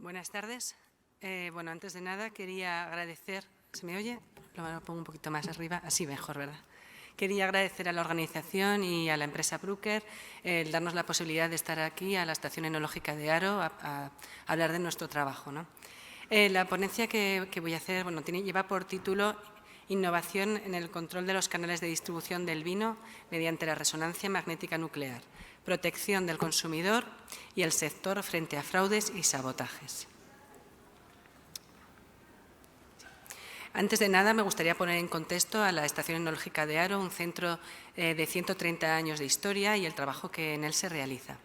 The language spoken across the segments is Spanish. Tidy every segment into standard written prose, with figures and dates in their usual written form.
Buenas tardes. Bueno, antes de nada quería agradecer… ¿Se me oye? Lo pongo un poquito más arriba, así mejor, ¿verdad? Quería agradecer a la organización y a la empresa Bruker el darnos la posibilidad de estar aquí a la Estación Enológica de Haro a hablar de nuestro trabajo, ¿no? La ponencia que voy a hacer lleva por título Innovación en el control de los canales de distribución del vino mediante la resonancia magnética nuclear, protección del consumidor y el sector frente a fraudes y sabotajes. Antes de nada, me gustaría poner en contexto a la Estación Enológica de Haro, un centro de 130 años de historia y el trabajo que en él se realiza.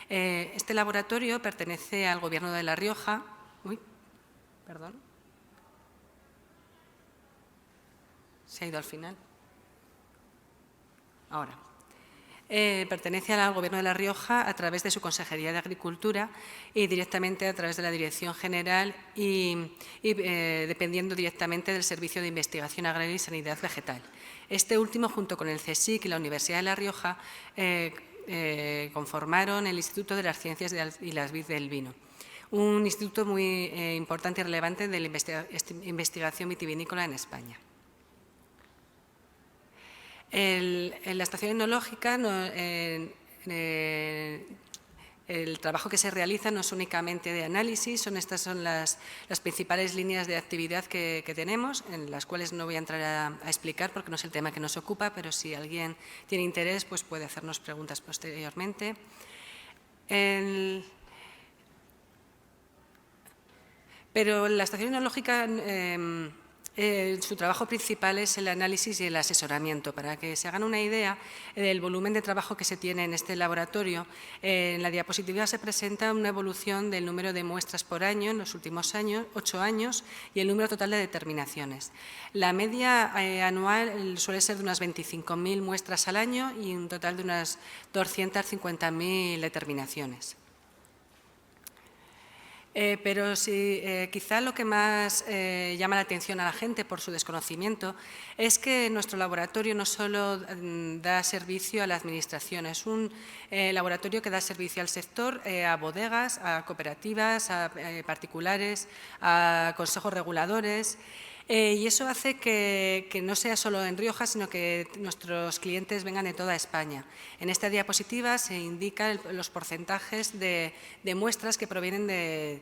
Este laboratorio pertenece al Gobierno de La Rioja. Perdón. ¿Se ha ido al final? Ahora. Pertenece al Gobierno de La Rioja a través de su Consejería de Agricultura y directamente a través de la Dirección General y dependiendo directamente del Servicio de Investigación Agraria y Sanidad Vegetal. Este último, junto con el CSIC y la Universidad de La Rioja, conformaron el Instituto de las Ciencias y las Vid del Vino, un instituto muy importante y relevante de la investigación vitivinícola en España. En la estación enológica, el trabajo que se realiza no es únicamente de análisis, estas son las principales líneas de actividad que tenemos, en las cuales no voy a entrar a explicar porque no es el tema que nos ocupa, pero si alguien tiene interés, pues puede hacernos preguntas posteriormente. Pero la estación enológica… su trabajo principal es el análisis y el asesoramiento. Para que se hagan una idea del volumen de trabajo que se tiene en este laboratorio, en la diapositiva se presenta una evolución del número de muestras por año en los últimos 8 años y el número total de determinaciones. La media anual suele ser de unas 25.000 muestras al año y un total de unas 250.000 determinaciones. Pero quizá lo que más llama la atención a la gente por su desconocimiento es que nuestro laboratorio no solo da servicio a la Administración, es un laboratorio que da servicio al sector, a bodegas, a cooperativas, a particulares, a consejos reguladores. Y eso hace que no sea solo en Rioja, sino que nuestros clientes vengan de toda España. En esta diapositiva se indican los porcentajes de muestras que provienen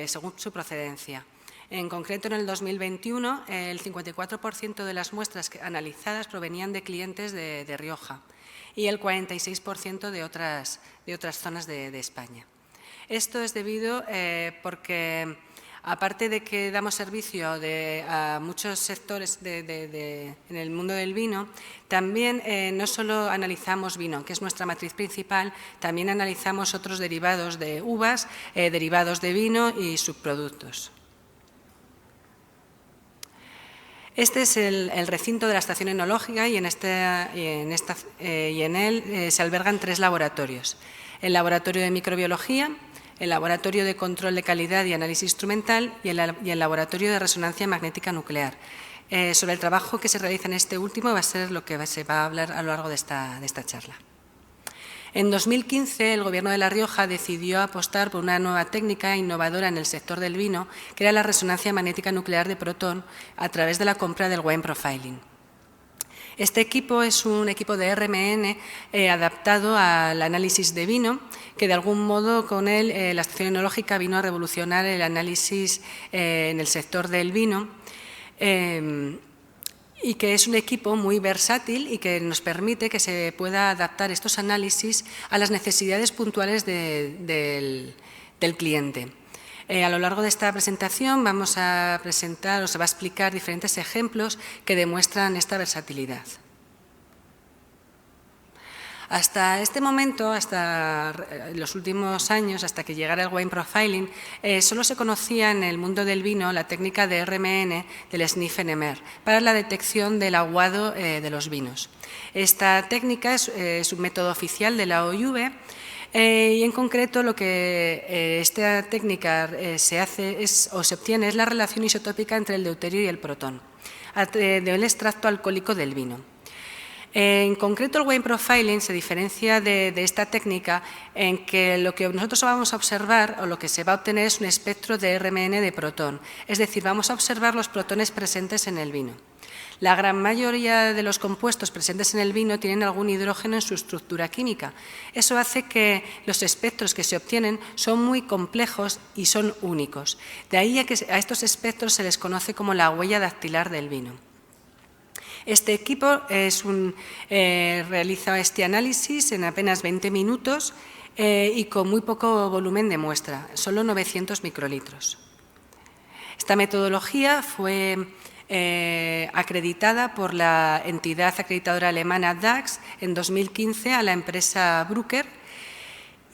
según su procedencia. En concreto, en el 2021, el 54% de las muestras analizadas provenían de clientes de Rioja y el 46% de otras zonas de España. Esto es debido porque… Aparte de que damos servicio a muchos sectores en el mundo del vino, también no solo analizamos vino, que es nuestra matriz principal, también analizamos otros derivados de uvas, derivados de vino y subproductos. Este es el recinto de la estación enológica y en él se albergan 3 laboratorios. El laboratorio de microbiología, el laboratorio de control de calidad y análisis instrumental y el laboratorio de resonancia magnética nuclear. Sobre el trabajo que se realiza en este último va a ser lo que se va a hablar a lo largo de esta charla. En 2015, el Gobierno de La Rioja decidió apostar por una nueva técnica innovadora en el sector del vino, que era la resonancia magnética nuclear de protón a través de la compra del wine profiling. Este equipo es un equipo de RMN adaptado al análisis de vino, que de algún modo con él la estación enológica vino a revolucionar el análisis en el sector del vino y que es un equipo muy versátil y que nos permite que se pueda adaptar estos análisis a las necesidades puntuales del cliente. A lo largo de esta presentación vamos a presentar o se va a explicar diferentes ejemplos que demuestran esta versatilidad. Hasta este momento, hasta los últimos años, hasta que llegara el wine profiling, solo se conocía en el mundo del vino la técnica de RMN del sniff NMR para la detección del aguado de los vinos. Esta técnica es un método oficial de la OIV. Y en concreto lo que esta técnica se obtiene es la relación isotópica entre el deuterio y el protón del extracto alcohólico del vino. En concreto, el wine profiling se diferencia de esta técnica en que lo que nosotros vamos a observar o lo que se va a obtener es un espectro de RMN de protón, es decir, vamos a observar los protones presentes en el vino. La gran mayoría de los compuestos presentes en el vino tienen algún hidrógeno en su estructura química. Eso hace que los espectros que se obtienen son muy complejos y son únicos. De ahí a que a estos espectros se les conoce como la huella dactilar del vino. Este equipo realiza este análisis en apenas 20 minutos y con muy poco volumen de muestra, solo 900 microlitros. Esta metodología fue acreditada por la entidad acreditadora alemana DAX en 2015 a la empresa Bruker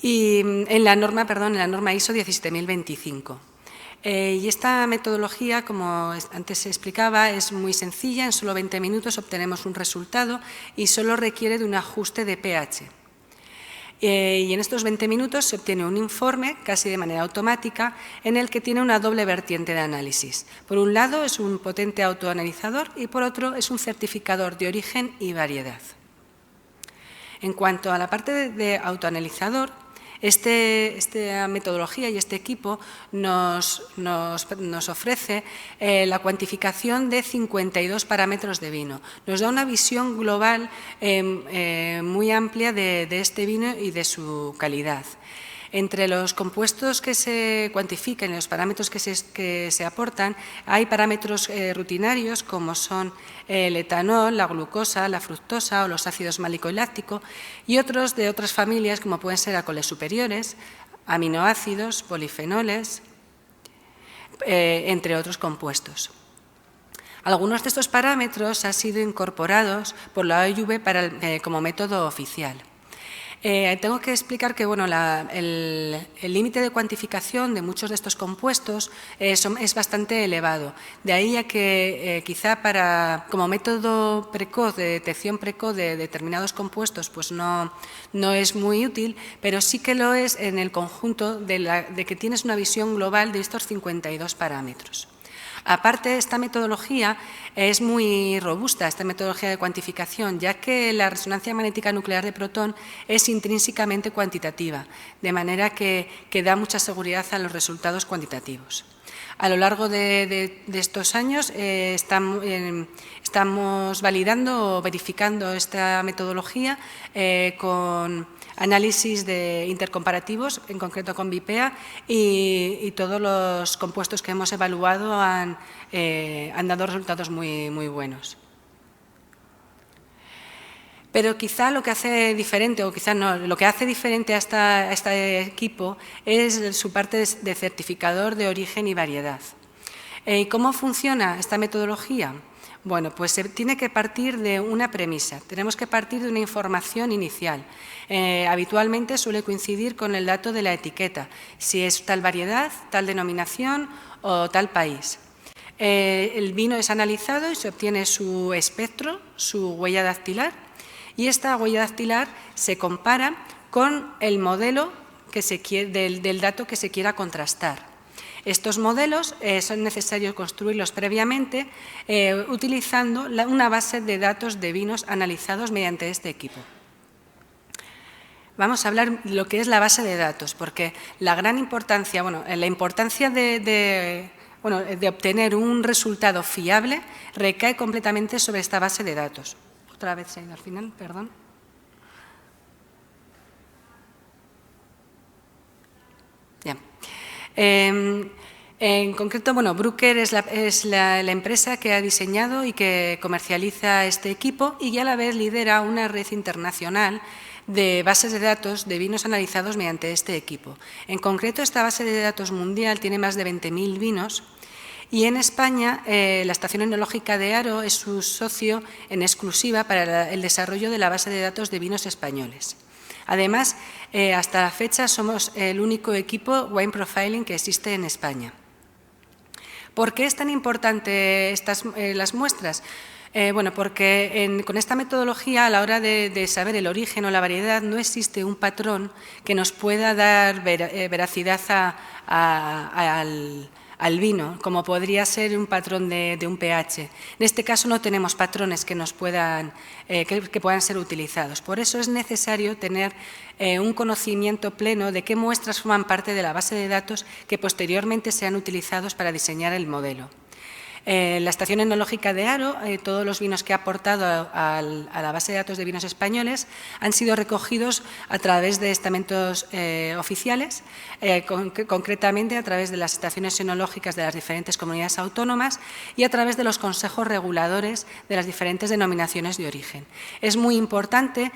y en la norma ISO 17025. Y esta metodología, como antes se explicaba, es muy sencilla. En solo 20 minutos obtenemos un resultado y solo requiere de un ajuste de pH. Y en estos 20 minutos se obtiene un informe, casi de manera automática, en el que tiene una doble vertiente de análisis. Por un lado, es un potente autoanalizador y por otro, es un certificador de origen y variedad. En cuanto a la parte de autoanalizador, esta metodología y este equipo nos ofrece la cuantificación de 52 parámetros de vino. Nos da una visión global muy amplia de este vino y de su calidad. Entre los compuestos que se cuantifican y los parámetros que se aportan, hay parámetros rutinarios como son el etanol, la glucosa, la fructosa o los ácidos málico y láctico, y otros de otras familias como pueden ser alcoholes superiores, aminoácidos, polifenoles, entre otros compuestos. Algunos de estos parámetros han sido incorporados por la OIV como método oficial. Tengo que explicar que el límite de cuantificación de muchos de estos compuestos es bastante elevado. De ahí a que quizá como método precoz, de detección precoz de determinados compuestos, pues no es muy útil, pero sí que lo es en el conjunto de que tienes una visión global de estos 52 parámetros. Aparte, esta metodología es muy robusta, esta metodología de cuantificación, ya que la resonancia magnética nuclear de protón es intrínsecamente cuantitativa, de manera que da mucha seguridad a los resultados cuantitativos. A lo largo de estos años estamos validando o verificando esta metodología con análisis de intercomparativos, en concreto con BIPEA, y todos los compuestos que hemos evaluado han dado resultados muy buenos. Pero quizá lo que hace diferente, o quizá no, lo que hace diferente a este equipo es su parte de certificador de origen y variedad. ¿Cómo funciona esta metodología? Bueno, pues se tiene que partir de una premisa, tenemos que partir de una información inicial. Habitualmente suele coincidir con el dato de la etiqueta, si es tal variedad, tal denominación o tal país. El vino es analizado y se obtiene su espectro, su huella dactilar, y esta huella dactilar se compara con el modelo del dato que se quiera contrastar. Estos modelos son necesarios construirlos previamente utilizando una base de datos de vinos analizados mediante este equipo. Vamos a hablar de lo que es la base de datos, porque la gran importancia, la importancia de obtener un resultado fiable recae completamente sobre esta base de datos. Otra vez se ha ido al final, perdón. Ya. En concreto, Bruker es la empresa que ha diseñado y que comercializa este equipo y a la vez lidera una red internacional de bases de datos de vinos analizados mediante este equipo. En concreto, esta base de datos mundial tiene más de 20.000 vinos y en España la Estación Enológica de Haro es su socio en exclusiva para el desarrollo de la base de datos de vinos españoles. Además, hasta la fecha somos el único equipo wine profiling que existe en España. ¿Por qué es tan importante las muestras? Porque con esta metodología, a la hora de saber el origen o la variedad, no existe un patrón que nos pueda dar veracidad al vino, como podría ser un patrón de un pH. En este caso no tenemos patrones que puedan ser utilizados. Por eso es necesario tener un conocimiento pleno de qué muestras forman parte de la base de datos que posteriormente sean utilizados para diseñar el modelo. La Estación Enológica de Haro, todos los vinos que ha aportado a la base de datos de vinos españoles han sido recogidos a través de estamentos oficiales, concretamente a través de las estaciones enológicas de las diferentes comunidades autónomas y a través de los consejos reguladores de las diferentes denominaciones de origen. Es muy importante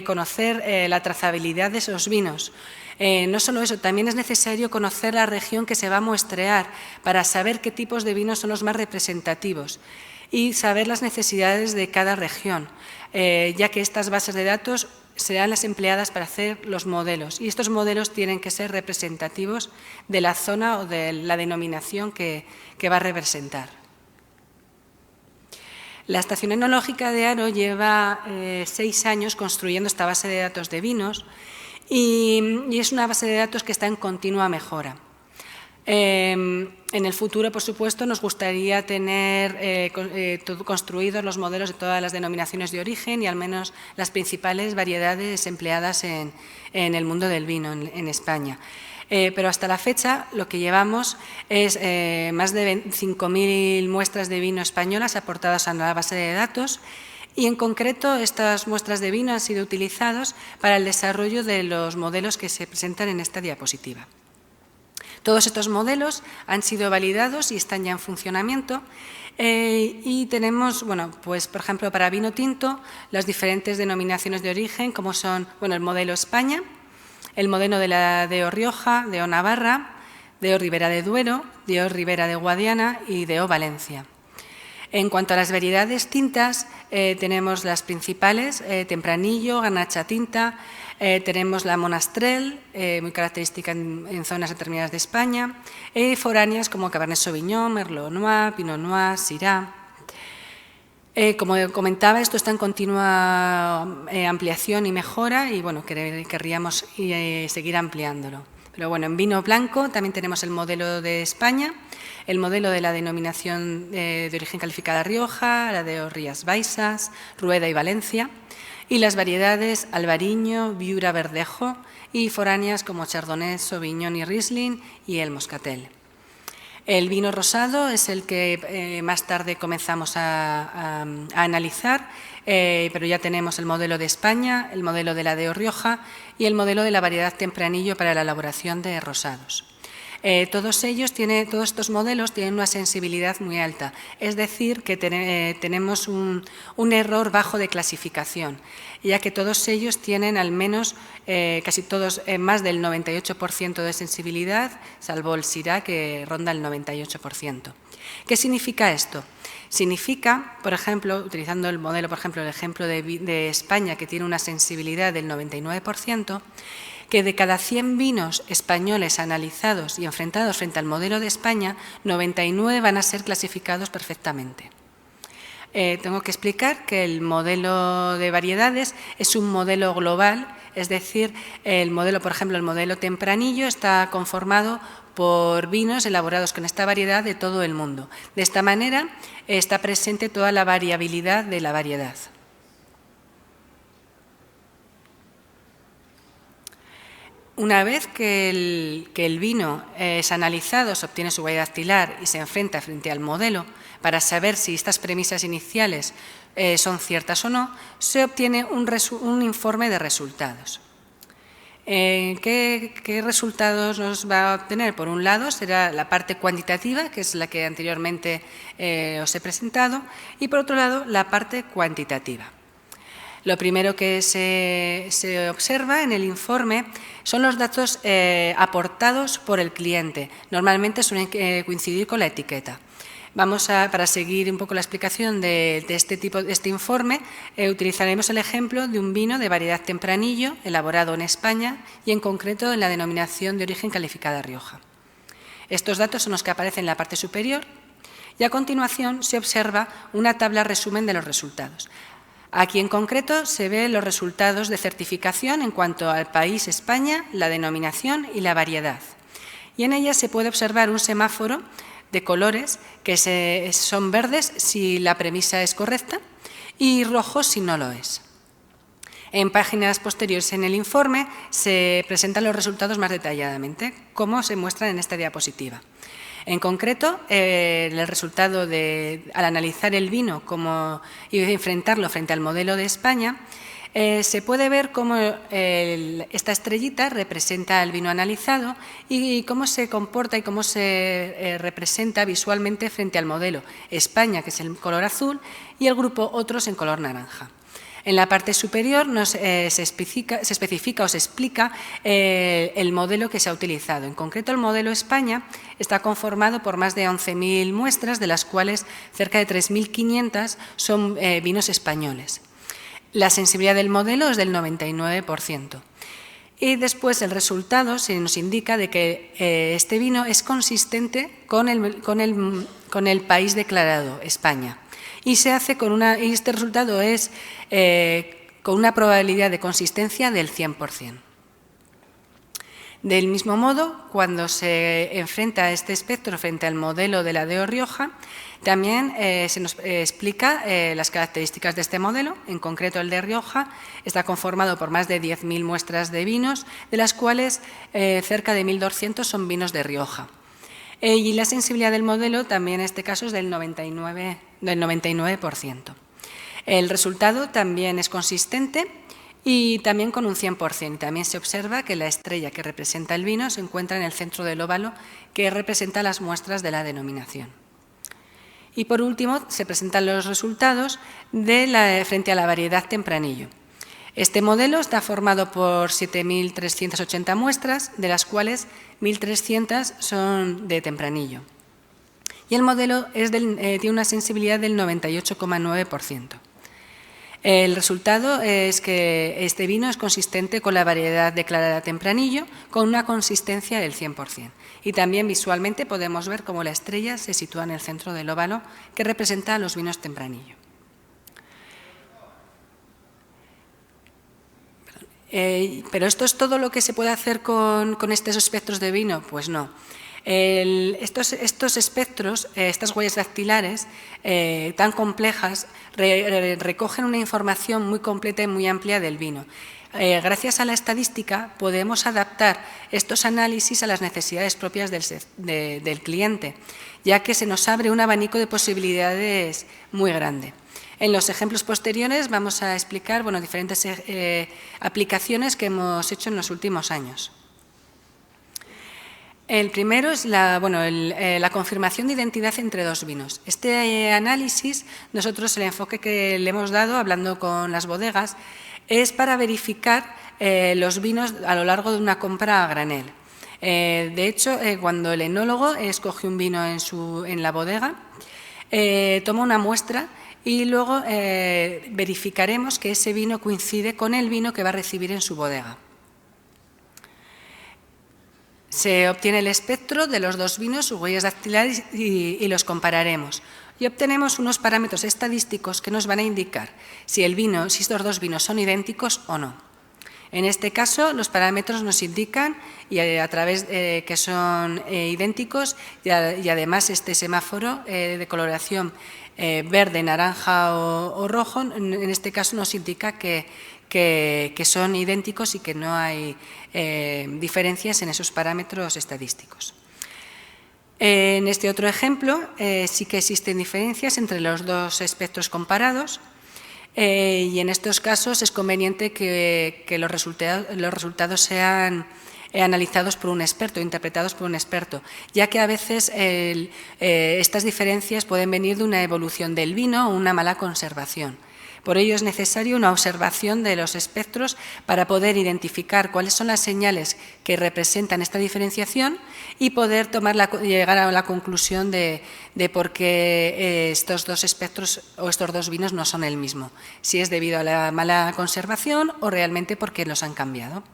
conocer la trazabilidad de esos vinos. No solo eso, también es necesario conocer la región que se va a muestrear para saber qué tipos de vinos son los más representativos y saber las necesidades de cada región, ya que estas bases de datos serán las empleadas para hacer los modelos y estos modelos tienen que ser representativos de la zona o de la denominación que va a representar. La Estación Enológica de Haro lleva 6 años construyendo esta base de datos de vinos y es una base de datos que está en continua mejora. En el futuro, por supuesto, nos gustaría tener construidos los modelos de todas las denominaciones de origen y al menos las principales variedades empleadas en el mundo del vino en España. Pero hasta la fecha lo que llevamos es más de 5.000 muestras de vino españolas aportadas a la base de datos. Y en concreto estas muestras de vino han sido utilizadas para el desarrollo de los modelos que se presentan en esta diapositiva. Todos estos modelos han sido validados y están ya en funcionamiento y tenemos, pues, por ejemplo, para vino tinto, las diferentes denominaciones de origen como son el modelo España, el modelo de la DO Rioja, DO Navarra, DO Ribera de Duero, DO Ribera de Guadiana y DO Valencia. En cuanto a las variedades tintas, tenemos las principales, Tempranillo, Garnacha Tinta, tenemos la Monastrell, muy característica en zonas determinadas de España, foráneas como Cabernet Sauvignon, Merlot Noir, Pinot Noir, Syrah. Como comentaba, esto está en continua ampliación y mejora y querríamos seguir ampliándolo. Pero en vino blanco también tenemos el modelo de España, el modelo de la denominación de origen calificada Rioja, la de Rías Baixas, Rueda y Valencia, y las variedades Albariño, Viura, Verdejo y foráneas como Chardonnay, Sauvignon y Riesling y el Moscatel. El vino rosado es el que más tarde comenzamos a analizar, pero ya tenemos el modelo de España, el modelo de la DO Rioja y el modelo de la variedad Tempranillo para la elaboración de rosados. Todos estos modelos tienen una sensibilidad muy alta, es decir, que tenemos un error bajo de clasificación, ya que todos ellos tienen al menos, casi todos, más del 98% de sensibilidad, salvo el Syrah, que ronda el 98%. ¿Qué significa esto? Significa, por ejemplo, utilizando el modelo, el ejemplo de España, que tiene una sensibilidad del 99%, que de cada 100 vinos españoles analizados y enfrentados frente al modelo de España, 99 van a ser clasificados perfectamente. Tengo que explicar que el modelo de variedades es un modelo global, es decir, el modelo, por ejemplo, el modelo Tempranillo está conformado por vinos elaborados con esta variedad de todo el mundo. De esta manera está presente toda la variabilidad de la variedad. Una vez que el vino es analizado, se obtiene su huella dactilar y se enfrenta frente al modelo para saber si estas premisas iniciales son ciertas o no, se obtiene un informe de resultados. ¿Qué resultados nos va a obtener? Por un lado será la parte cuantitativa, que es la que anteriormente os he presentado, y por otro lado la parte cuantitativa. Lo primero que se observa en el informe son los datos aportados por el cliente. Normalmente suelen coincidir con la etiqueta. Para seguir un poco la explicación de este informe, utilizaremos el ejemplo de un vino de variedad Tempranillo, elaborado en España y en concreto en la denominación de origen calificada Rioja. Estos datos son los que aparecen en la parte superior y a continuación se observa una tabla resumen de los resultados. Aquí en concreto se ven los resultados de certificación en cuanto al país España, la denominación y la variedad. Y en ella se puede observar un semáforo de colores que son verdes si la premisa es correcta y rojos si no lo es. En páginas posteriores en el informe se presentan los resultados más detalladamente, como se muestra en esta diapositiva. En concreto, el resultado al analizar el vino y enfrentarlo frente al modelo de España, se puede ver cómo esta estrellita representa el vino analizado y cómo se comporta y cómo se representa visualmente frente al modelo España, que es el color azul, y el grupo Otros en color naranja. En la parte superior se especifica o se explica el modelo que se ha utilizado. En concreto, el modelo España está conformado por más de 11.000 muestras, de las cuales cerca de 3.500 son vinos españoles. La sensibilidad del modelo es del 99%. Y después el resultado se nos indica de que este vino es consistente con el país declarado, España. Y se hace y este resultado es con una probabilidad de consistencia del 100%. Del mismo modo, cuando se enfrenta este espectro frente al modelo de la DO Rioja, también se nos explica las características de este modelo. En concreto, el de Rioja está conformado por más de 10.000 muestras de vinos, de las cuales cerca de 1.200 son vinos de Rioja. Y la sensibilidad del modelo también en este caso es del 99%. El resultado también es consistente y también con un 100%. También se observa que la estrella que representa el vino se encuentra en el centro del óvalo que representa las muestras de la denominación. Y por último se presentan los resultados frente a la variedad Tempranillo. Este modelo está formado por 7.380 muestras, de las cuales 1.300 son de Tempranillo. Y el modelo tiene una sensibilidad del 98,9%. El resultado es que este vino es consistente con la variedad declarada Tempranillo, con una consistencia del 100%. Y también visualmente podemos ver cómo la estrella se sitúa en el centro del óvalo que representa a los vinos Tempranillo. ¿Pero esto es todo lo que se puede hacer con estos espectros de vino? Pues no. Estos espectros, estas huellas dactilares tan complejas, recogen una información muy completa y muy amplia del vino. Gracias a la estadística podemos adaptar estos análisis a las necesidades propias del cliente, ya que se nos abre un abanico de posibilidades muy grande. En los ejemplos posteriores vamos a explicar diferentes aplicaciones que hemos hecho en los últimos años. El primero es la confirmación de identidad entre dos vinos. Este análisis, nosotros el enfoque que le hemos dado, hablando con las bodegas, es para verificar los vinos a lo largo de una compra a granel. De hecho, cuando el enólogo escoge un vino en la bodega, toma una muestra y luego verificaremos que ese vino coincide con el vino que va a recibir en su bodega. Se obtiene el espectro de los dos vinos, sus huellas dactilares y los compararemos. Y obtenemos unos parámetros estadísticos que nos van a indicar si estos dos vinos son idénticos o no. En este caso, los parámetros nos indican a través que son idénticos y además este semáforo de coloración verde, naranja o rojo, en este caso nos indica que son idénticos y que no hay diferencias en esos parámetros estadísticos. En este otro ejemplo sí que existen diferencias entre los dos espectros comparados y en estos casos es conveniente que los resultados sean analizados por un experto, interpretados por un experto, ya que a veces estas diferencias pueden venir de una evolución del vino o una mala conservación. Por ello es necesaria una observación de los espectros para poder identificar cuáles son las señales que representan esta diferenciación y poder llegar a la conclusión de por qué estos dos espectros o estos dos vinos no son el mismo, si es debido a la mala conservación o realmente porque los han cambiado.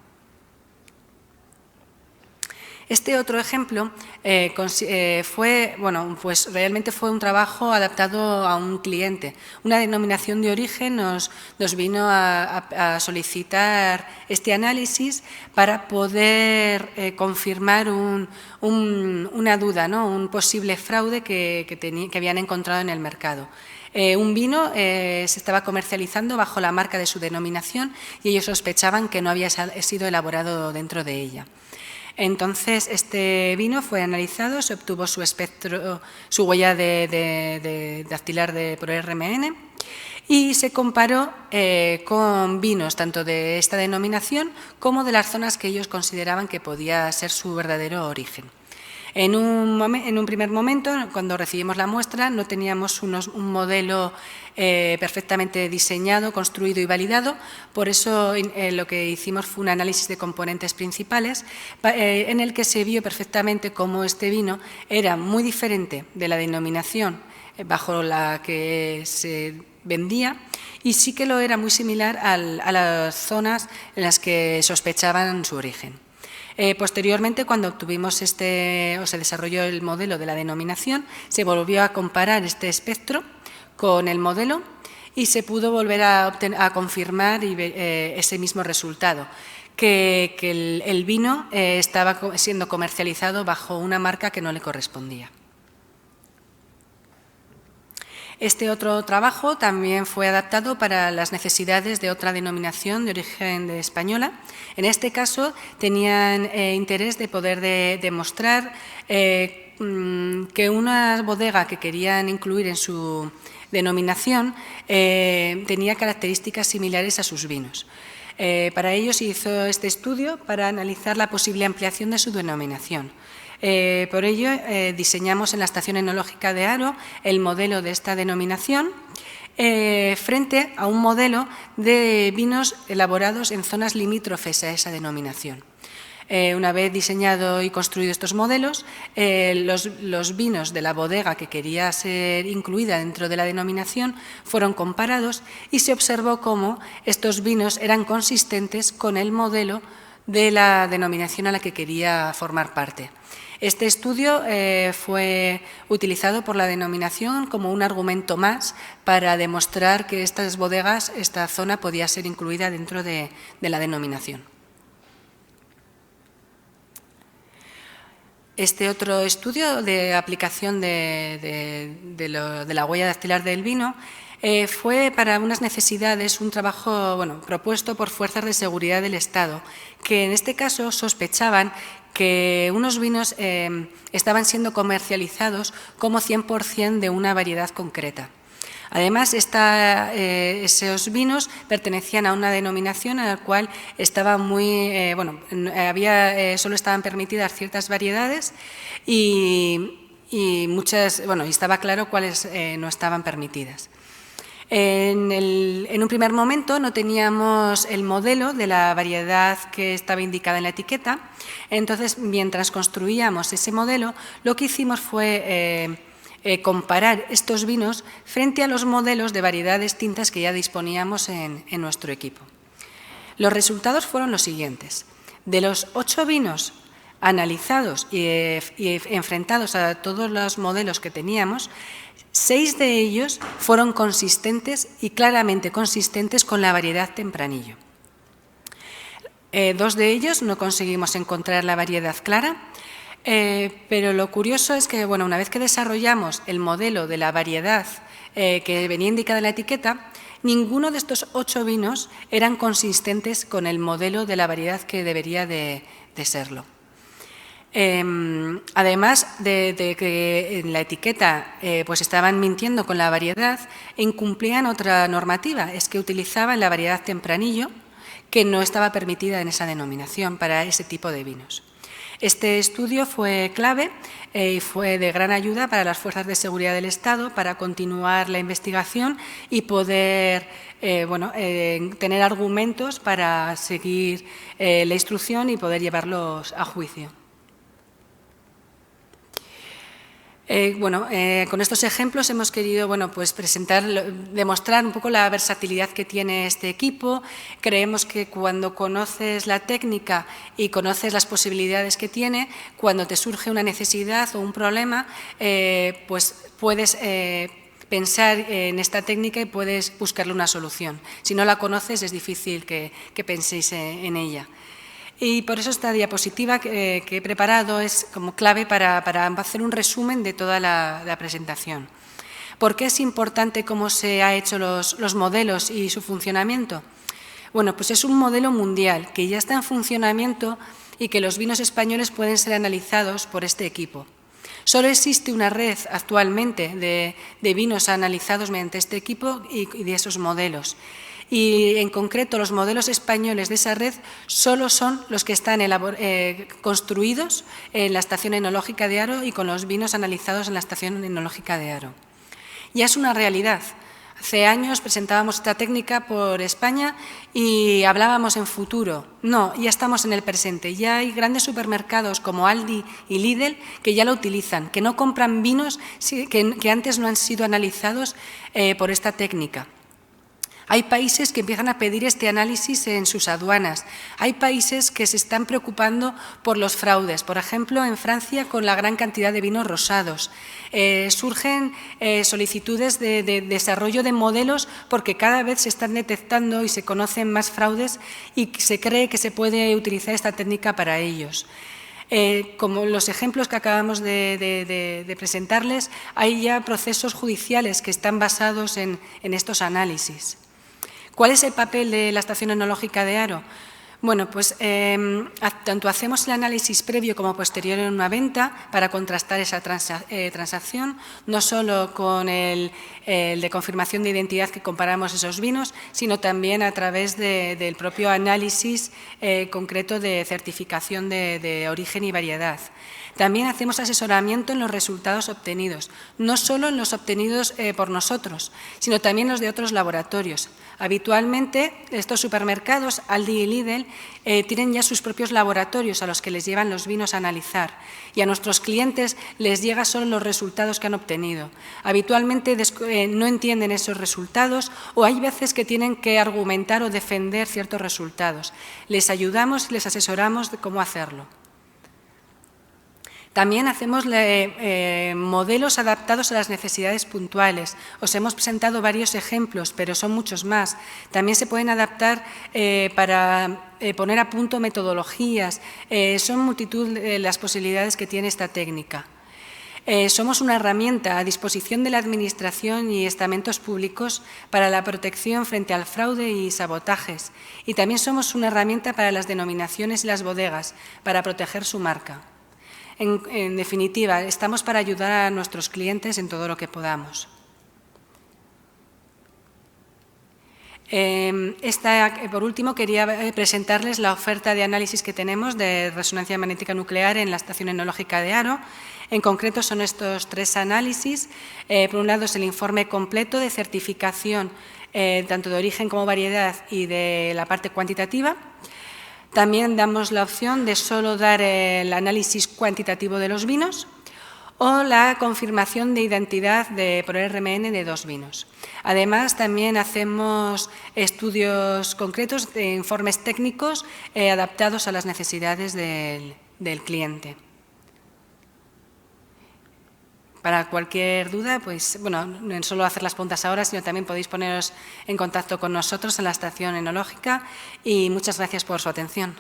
Este otro ejemplo realmente fue un trabajo adaptado a un cliente. Una denominación de origen nos vino a solicitar este análisis para poder confirmar una duda, ¿no? Un posible fraude que habían encontrado en el mercado. Un vino se estaba comercializando bajo la marca de su denominación y ellos sospechaban que no había sido elaborado dentro de ella. Entonces, este vino fue analizado, se obtuvo su espectro, su huella dactilar por RMN y se comparó con vinos tanto de esta denominación como de las zonas que ellos consideraban que podía ser su verdadero origen. En un primer momento, cuando recibimos la muestra, no teníamos un modelo perfectamente diseñado, construido y validado. Por eso lo que hicimos fue un análisis de componentes principales en el que se vio perfectamente cómo este vino era muy diferente de la denominación bajo la que se vendía y sí que lo era muy similar a las zonas en las que sospechaban su origen. Posteriormente, cuando obtuvimos se desarrolló el modelo de la denominación, se volvió a comparar este espectro con el modelo y se pudo volver a confirmar ese mismo resultado, que el vino estaba siendo comercializado bajo una marca que no le correspondía. Este otro trabajo también fue adaptado para las necesidades de otra denominación de origen española. En este caso, tenían interés de poder demostrar que una bodega que querían incluir en su denominación tenía características similares a sus vinos. Para ello se hizo este estudio para analizar la posible ampliación de su denominación. Por ello, diseñamos en la Estación Enológica de Haro el modelo de esta denominación frente a un modelo de vinos elaborados en zonas limítrofes a esa denominación. Una vez diseñado y construido estos modelos, los vinos de la bodega que quería ser incluida dentro de la denominación fueron comparados y se observó cómo estos vinos eran consistentes con el modelo de la denominación a la que quería formar parte. Este estudio fue utilizado por la denominación como un argumento más para demostrar que estas bodegas, esta zona, podía ser incluida dentro de la denominación. Este otro estudio de aplicación de la huella dactilar del vino fue para unas necesidades, un trabajo propuesto por fuerzas de seguridad del Estado, que en este caso sospechaban que unos vinos estaban siendo comercializados como 100% de una variedad concreta. Además, esos vinos pertenecían a una denominación en la cual estaba solo estaban permitidas ciertas variedades y estaba claro cuáles no estaban permitidas. En un primer momento no teníamos el modelo de la variedad que estaba indicada en la etiqueta, entonces mientras construíamos ese modelo lo que hicimos fue comparar estos vinos frente a los modelos de variedades tintas que ya disponíamos en nuestro equipo. Los resultados fueron los siguientes. De los 8 vinos analizados y enfrentados a todos los modelos que teníamos, 6 de ellos fueron consistentes y claramente consistentes con la variedad Tempranillo. 2 de ellos no conseguimos encontrar la variedad clara, pero lo curioso es que una vez que desarrollamos el modelo de la variedad que venía indicada en la etiqueta, ninguno de estos 8 vinos eran consistentes con el modelo de la variedad que debería de serlo. Además de que en la etiqueta estaban mintiendo con la variedad, incumplían otra normativa, es que utilizaban la variedad Tempranillo, que no estaba permitida en esa denominación para ese tipo de vinos. Este estudio fue clave y fue de gran ayuda para las fuerzas de seguridad del Estado para continuar la investigación y poder tener argumentos para seguir la instrucción y poder llevarlos a juicio. Con estos ejemplos hemos querido pues demostrar un poco la versatilidad que tiene este equipo. Creemos que cuando conoces la técnica y conoces las posibilidades que tiene, cuando te surge una necesidad o un problema, pues puedes pensar en esta técnica y puedes buscarle una solución. Si no la conoces, es difícil que penséis en ella. Y por eso esta diapositiva que he preparado es como clave para hacer un resumen de toda la presentación. ¿Por qué es importante cómo se han hecho los modelos y su funcionamiento? Bueno, pues es un modelo mundial que ya está en funcionamiento y que los vinos españoles pueden ser analizados por este equipo. Solo existe una red actualmente de vinos analizados mediante este equipo y de esos modelos. Y en concreto los modelos españoles de esa red solo son los que están construidos en la estación enológica de Haro y con los vinos analizados en la estación enológica de Haro. Ya es una realidad. Hace años presentábamos esta técnica por España y hablábamos en futuro. No, ya estamos en el presente. Ya hay grandes supermercados como Aldi y Lidl que ya lo utilizan, que no compran vinos que antes no han sido analizados por esta técnica. Hay países que empiezan a pedir este análisis en sus aduanas. Hay países que se están preocupando por los fraudes. Por ejemplo, en Francia, con la gran cantidad de vinos rosados. Surgen solicitudes de desarrollo de modelos porque cada vez se están detectando y se conocen más fraudes y se cree que se puede utilizar esta técnica para ellos. Como los ejemplos que acabamos de presentarles, hay ya procesos judiciales que están basados en estos análisis. ¿Cuál es el papel de la estación enológica de Haro? Bueno, pues tanto hacemos el análisis previo como posterior en una venta para contrastar esa transacción, no solo con el de confirmación de identidad que comparamos esos vinos, sino también a través del propio análisis concreto de certificación de origen y variedad. También hacemos asesoramiento en los resultados obtenidos, no solo en los obtenidos por nosotros, sino también los de otros laboratorios. Habitualmente, estos supermercados, Aldi y Lidl, tienen ya sus propios laboratorios a los que les llevan los vinos a analizar y a nuestros clientes les llega solo los resultados que han obtenido. Habitualmente no entienden esos resultados o hay veces que tienen que argumentar o defender ciertos resultados. Les ayudamos y les asesoramos de cómo hacerlo. También hacemos modelos adaptados a las necesidades puntuales. Os hemos presentado varios ejemplos, pero son muchos más. También se pueden adaptar para poner a punto metodologías. Son multitud las posibilidades que tiene esta técnica. Somos una herramienta a disposición de la Administración y estamentos públicos para la protección frente al fraude y sabotajes. Y también somos una herramienta para las denominaciones y las bodegas, para proteger su marca. En definitiva, estamos para ayudar a nuestros clientes en todo lo que podamos. Por último, quería presentarles la oferta de análisis que tenemos de resonancia magnética nuclear en la estación enológica de Haro. En concreto, son estos 3 análisis. Por un lado, es el informe completo de certificación tanto de origen como variedad y de la parte cuantitativa. También damos la opción de solo dar el análisis cuantitativo de los vinos o la confirmación de identidad por RMN de 2 vinos. Además, también hacemos estudios concretos de informes técnicos adaptados a las necesidades del cliente. Para cualquier duda, pues, no solo hacer las preguntas ahora, sino también podéis poneros en contacto con nosotros en la estación enológica y muchas gracias por su atención.